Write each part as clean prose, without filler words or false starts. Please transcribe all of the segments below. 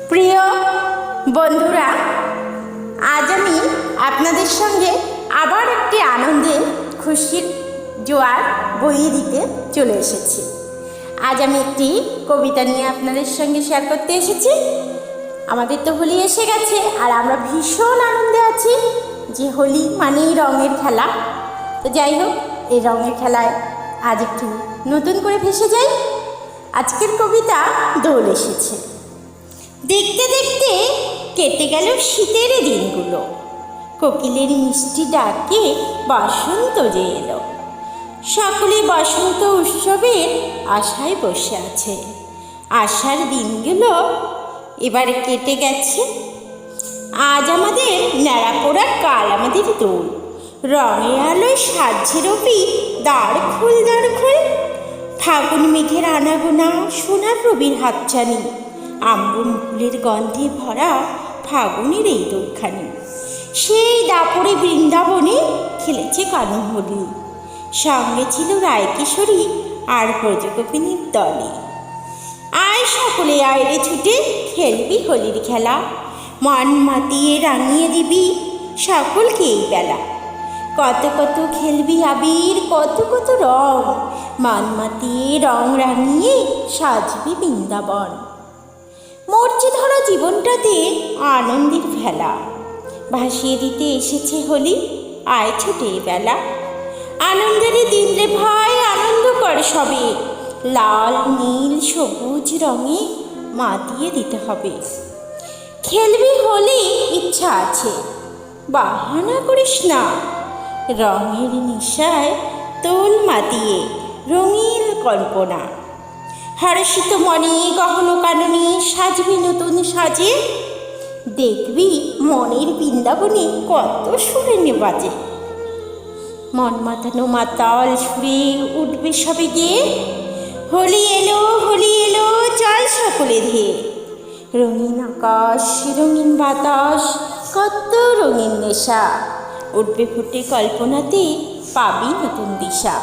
প্রিয় বন্ধুরা, আজ আমি আপনাদের সঙ্গে আবার একটি আনন্দের খুশির জোয়ার বইয়ে দিতে চলে এসেছি। আজ আমি একটি কবিতা নিয়ে আপনাদের সঙ্গে শেয়ার করতে এসেছি। আমাদের তো হোলি এসে গেছে আর আমরা ভীষণ আনন্দে আছি যে হোলি মানেই রঙের খেলা। তো যাই হোক, এই রঙের খেলায় আজ একটু নতুন করে ভেসে যাই। আজকের কবিতা দোল এসেছে। দেখতে দেখতে কেটে গেল শীতের দিনগুলো, কোকিলের মিষ্টি ডাকে বসন্ত যে এলো। সকলে বসন্ত উৎসবের আশায় বসে আছে। আশার দিনগুলো এবার কেটে গেছে। আজ আমাদের ন্যাড়া পোড়া, কাল আমাদের দোল। রঙের আলোয় সাজছে রবি দ্বার খুল দ্বার খুল। ফাগুন মেঘের আনাগোনা সোনার রবির হাতছানি, আম্র মুকুলের গন্ধে ভরা ফাগুনের এই দোলখানি। সেই দাপরে বৃন্দাবনে খেলেছে কানু হোলি, সঙ্গে ছিল রায়কিশোরী আর ব্রজগোপিনীর দলে। আয় সকলে আয় রে ছুটে, খেলবি হোলির খেলা। মন মাতিয়ে রাঙিয়ে দিবি সকলকে এই বেলা। কত কত খেলবি আবির, কত কত রং, মন মাতিয়ে রং রাঙিয়ে সাজবি বৃন্দাবন। মরচে ধরা জীবনটাতে আনন্দের ভেলা, ভাসিয়ে দিতে এসেছে হোলি, আয় ছুটে বেলা। আনন্দের দিন রে ভাই, আনন্দ কর সবে। লাল নীল সবুজ রঙে মাতিয়ে দিতে হবে। খেলবি হোলি ইচ্ছা আছে, বাহানা করিস না। রঙের নিশায় তোল মাতিয়ে রঙিন কল্পনা। হর্ষিত মনে গহন কাননে সাজবি নতুন সাজে। দেখবি মনের বৃন্দাবনে কত সুরে বাজে। মন মাতানো মাতাল সুরে উঠবে সবে গিয়ে। হোলি এলো হোলি এলো, চল সকলে ধেয়ে। রঙিন আকাশ রঙিন বাতাস, কত রঙিন নেশা। উঠবে ফুটে কল্পনাতে, পাবি নতুন দিশা।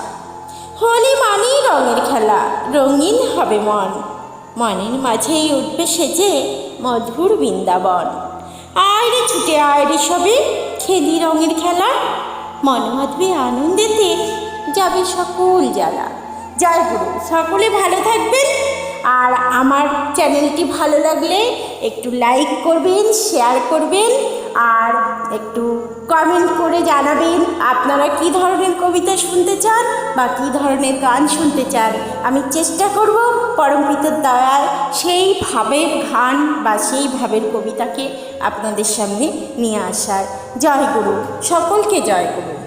হোলি মানেই রঙের খেলা, রঙিন হবে মন। মনের মাঝেই উঠবে সেজে মধুর বৃন্দাবন। আয় রে ছুটে আয় রে সবে, খেলি রঙের খেলা। মন মাধবে আনন্দেতে, যাবে সকল জ্বালা। জয় গুরু। সকলে ভালো থাকবেন। আর আমার চ্যানেলটি ভালো লাগলে একটু লাইক করবেন, শেয়ার করবেন, আর একটু কমেন্ট করে জানাবেন আপনারা কী ধরনের কবিতা শুনতে চান বা কী ধরনের গান শুনতে চান। আমি চেষ্টা করব পরম পিতার দয়ায় সেই ভাবের গান বা সেই ভাবের কবিতাকে আপনাদের সামনে নিয়ে আসার। জয় গুরু। সকলকে জয় গুরু।